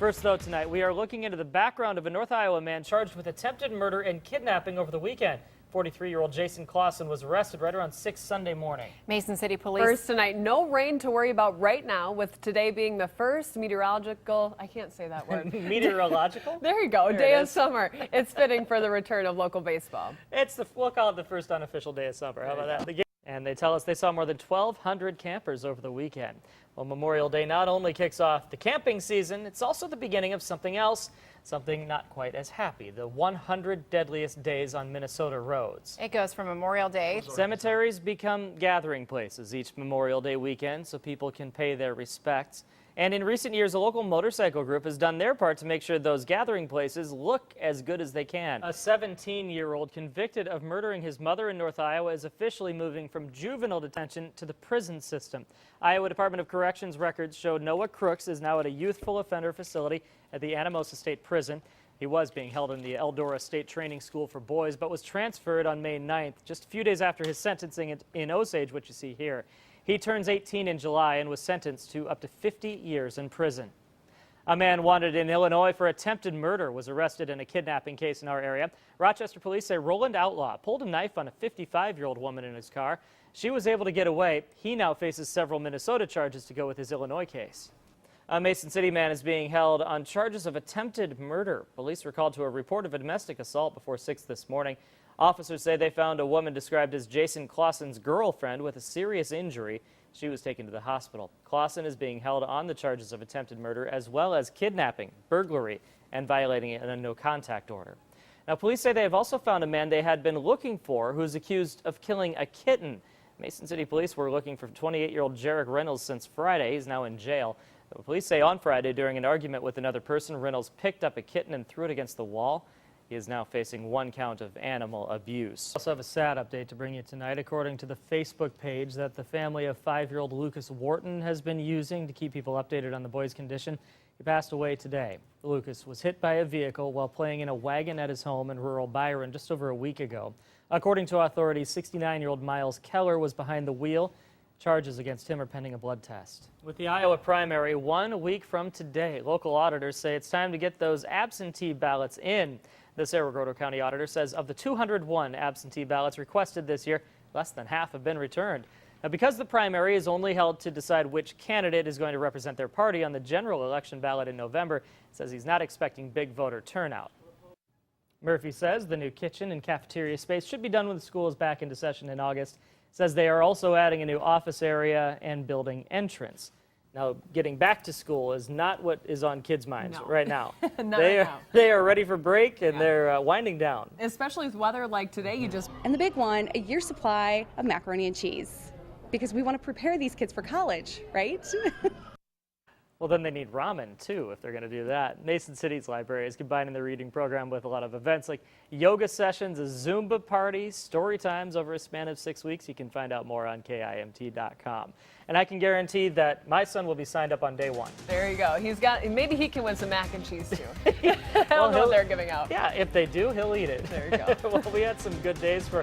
First, though, tonight, we are looking into the background of a North Iowa man charged with attempted murder and kidnapping over the weekend. 43-year-old Jason Clausen was arrested right around 6 Sunday morning. Mason City Police. First tonight, no rain to worry about right now, with today being the first meteorological, I can't say that word. Meteorological? There you go, There day it of is. summer. It's fitting for the return of local baseball. We'll call it the first unofficial day of summer. How about that? And they tell us they saw more than 1,200 campers over the weekend. Well, Memorial Day not only kicks off the camping season, it's also the beginning of something else, something not quite as happy, the 100 deadliest days on Minnesota roads. It goes from Memorial Day. Cemeteries become gathering places each Memorial Day weekend so people can pay their respects. And in recent years, a local motorcycle group has done their part to make sure those gathering places look as good as they can. A 17-year-old convicted of murdering his mother in North Iowa is officially moving from juvenile detention to the prison system. Iowa Department of Corrections records show Noah Crooks is now at a youthful offender facility at the Anamosa State Prison. He was being held in the Eldora State Training School for Boys, but was transferred on May 9th, just a few days after his sentencing in Osage, which you see here. He turns 18 in July and was sentenced to up to 50 years in prison. A man wanted in Illinois for attempted murder was arrested in a kidnapping case in our area. Rochester police say Roland Outlaw pulled a knife on a 55-year-old woman in his car. She was able to get away. He now faces several Minnesota charges to go with his Illinois case. A Mason City man is being held on charges of attempted murder. Police were called to a report of a domestic assault before 6 this morning. Officers say they found a woman described as Jason Clausen's girlfriend with a serious injury. She was taken to the hospital. Clausen is being held on the charges of attempted murder as well as kidnapping, burglary, and violating a no-contact order. Now, police say they have also found a man they had been looking for who's accused of killing a kitten. Mason City Police were looking for 28-year-old Jarek Reynolds since Friday. He's now in jail. The police say on Friday, during an argument with another person, Reynolds picked up a kitten and threw it against the wall. He is now facing 1 count of animal abuse. We also have a sad update to bring you tonight. According to the Facebook page that the family of 5-year-old Lucas Wharton has been using to keep people updated on the boy's condition, he passed away today. Lucas was hit by a vehicle while playing in a wagon at his home in rural Byron just over a week ago. According to authorities, 69-year-old Miles Keller was behind the wheel. Charges against him are pending a blood test. With the Iowa primary 1 week from today, local auditors say it's time to get those absentee ballots in. The Cerro Gordo County auditor says of the 201 absentee ballots requested this year, less than half have been returned. Now, because the primary is only held to decide which candidate is going to represent their party on the general election ballot in November, says he's not expecting big voter turnout. Murphy says the new kitchen and cafeteria space should be done when the school is back into session in August. Says they are also adding a new office area and building entrance. Now, getting back to school is not what is on kids' minds right now. They are ready for break, and they're winding down. Especially with weather like today, you just... And the big one, a year's supply of macaroni and cheese, because we want to prepare these kids for college, right? Well, then they need ramen, too, if they're going to do that. Mason City's library is combining the reading program with a lot of events like yoga sessions, a Zumba party, story times over a span of 6 weeks. You can find out more on KIMT.com. And I can guarantee that my son will be signed up on day 1. There you go. Maybe he can win some mac and cheese, too. I don't know what they're giving out. Yeah, if they do, he'll eat it. There you go. Well, we had some good days for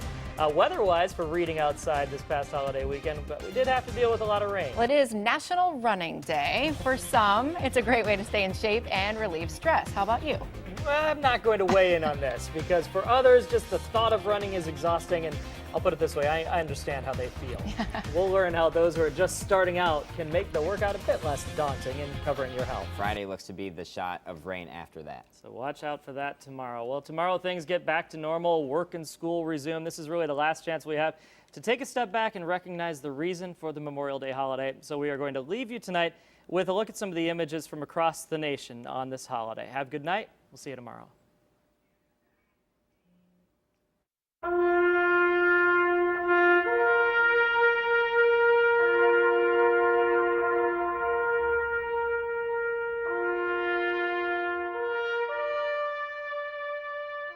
weather-wise for reading outside this past holiday weekend, but we did have to deal with a lot of rain. Well, it is National Running Day. For some, it's a great way to stay in shape and relieve stress. How about you? Well, I'm not going to weigh in on this because for others, just the thought of running is exhausting, and I'll put it this way, I understand how they feel. We'll learn how those who are just starting out can make the workout a bit less daunting in covering your health. Friday looks to be the shot of rain after that. So watch out for that tomorrow. Well, tomorrow things get back to normal, work and school resume. This is really the last chance we have to take a step back and recognize the reason for the Memorial Day holiday. So we are going to leave you tonight with a look at some of the images from across the nation on this holiday. Have a good night. We'll see you tomorrow.